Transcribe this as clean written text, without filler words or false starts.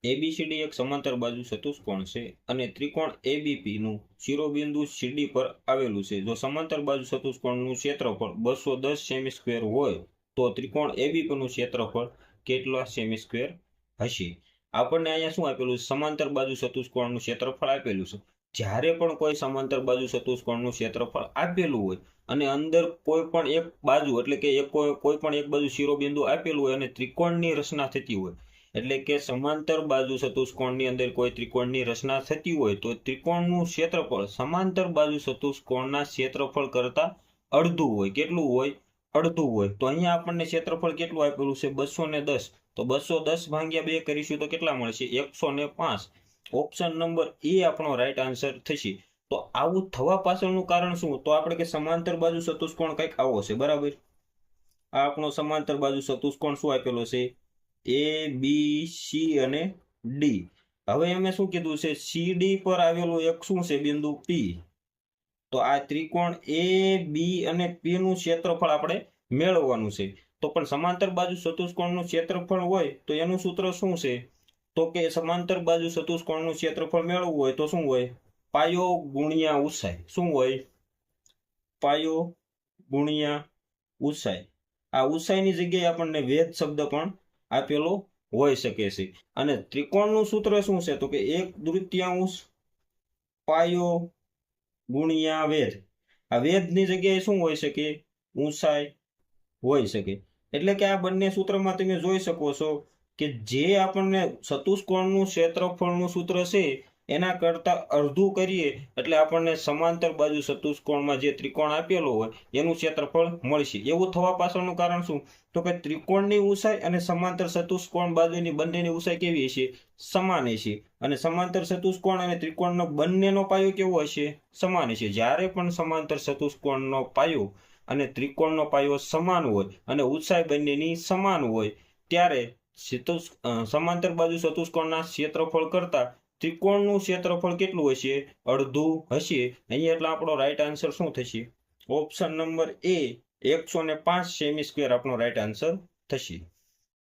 ABCD એક સમાંતર બાજુ ચતુષ્કોણ છે અને ત્રિકોણ એબીપી નું શિરોબિંદુ સીડી પર આવેલું છે। જો સમાંતર બાજુ ચતુષ્કોણનું ક્ષેત્રફળ 210 સેમી સ્ક્વેર હોય તો ત્રિકોણ એબીપી નું ક્ષેત્રફળ કેટલા સેમી સ્ક્વેર હશે। આપણને અહીંયા શું આપેલું છે? સમાંતર બાજુ ચતુષ્કોણનું ક્ષેત્રફળ આપેલું છે। જ્યારે પણ કોઈ સમાંતર બાજુ ચતુષ્કોણનું ક્ષેત્રફળ આપેલું હોય અને અંદર કોઈ પણ એક બાજુ એટલે કે કોઈ પણ એક બાજુ શિરોબિંદુ આપેલું હોય અને ત્રિકોણની રચના થતી હોય એટલે કે સમાંતર બાજુ ચતુષ્કોણની અંદર કોઈ ત્રિકોણની રચના થતી હોય તો ત્રિકોણનું ક્ષેત્રફળ સમાંતર બાજુ ચતુષ્કોણના ક્ષેત્રફળ કરતા અડધું હોય। કેટલું હોય? અડધું હોય। તો અહીંયા આપણને ક્ષેત્રફળ કેટલું આપેલું છે? 210। તો 210 ભાગ્યા 2 કરીશું તો કેટલા મળશે? 105। ઓપ્શન નંબર એ આપણો રાઈટ આન્સર થશે। તો આવું થવા પાછળનું કારણ શું? તો આપણે કે સમાંતર બાજુ ચતુષ્કોણ કંઈક આવો છે, બરાબર? આ આપણો સમાંતર બાજુ ચતુષ્કોણ શું આપેલો છે? એ બી સી અને ડી। હવે અમે શું કીધું છે? સીડી પર આવેલું એક શું છે? બિંદુ પી। તો આ ત્રિકોણ એ બી અને પી નું ક્ષેત્રફળ આપણે મેળવવાનું છે। તો પણ સમાંતર બાજુ ચતુષ્કોણનું ક્ષેત્રફળ હોય તો એનું સૂત્ર શું છે? તો કે સમાંતર બાજુ ચતુષ્કોણનું ક્ષેત્રફળ મેળવવું હોય તો શું હોય? પાયો ગુણ્યા ઊંચાઈ। શું હોય? પાયો ગુણ્યા ઊંચાઈ। આ ઊંચાઈની જગ્યાએ આપણને વેધ શબ્દ પણ આપેલો હોઈ શકે છે। અને ત્રિકોણનું સૂત્ર શું છે? તો કે 1/3 પાયો ગુણ્યા વેધ। આ વેધની જગ્યાએ શું હોઈ શકે? ઊંચાઈ હોઈ શકે। એટલે કે આ બંને સૂત્રમાં તમે જોઈ શકો છો કે જે આપણને ચતુષ્કોણનું ક્ષેત્રફળનું સૂત્ર છે એના કરતા અડધું કરીએ એટલે આપણને સમાંતર બાજુ ચતુષ્કોણમાં જે ત્રિકોણ આપેલો હોય એનું ક્ષેત્રફળ મળશે। એવું થવા પાછળનું કારણ શું? તો કે ત્રિકોણની ઊંચાઈ અને સમાંતર ચતુષ્કોણ બાજુની બંનેની ઊંચાઈ કેવી હશે? સમાન હશે। અને સમાંતર ચતુષ્કોણ અને ત્રિકોણનો બંનેનો પાયો કેવો હશે? સમાન હશે। જ્યારે પણ સમાંતર ચતુષ્કોણનો પાયો અને ત્રિકોણનો પાયો સમાન હોય અને ઊંચાઈ બંનેની સમાન હોય ત્યારે સમાંતર બાજુ ચતુષ્કોણના ક્ષેત્રફળ કરતા ત્રિકોણનું ક્ષેત્રફળ કેટલું હશે? અડધું હશે। અહીંયા એટલે આપણો રાઈટ આન્સર શું થશે? ઓપ્શન નંબર એ 105 સેમી સ્ક્વેર આપણો રાઈટ આન્સર થશે।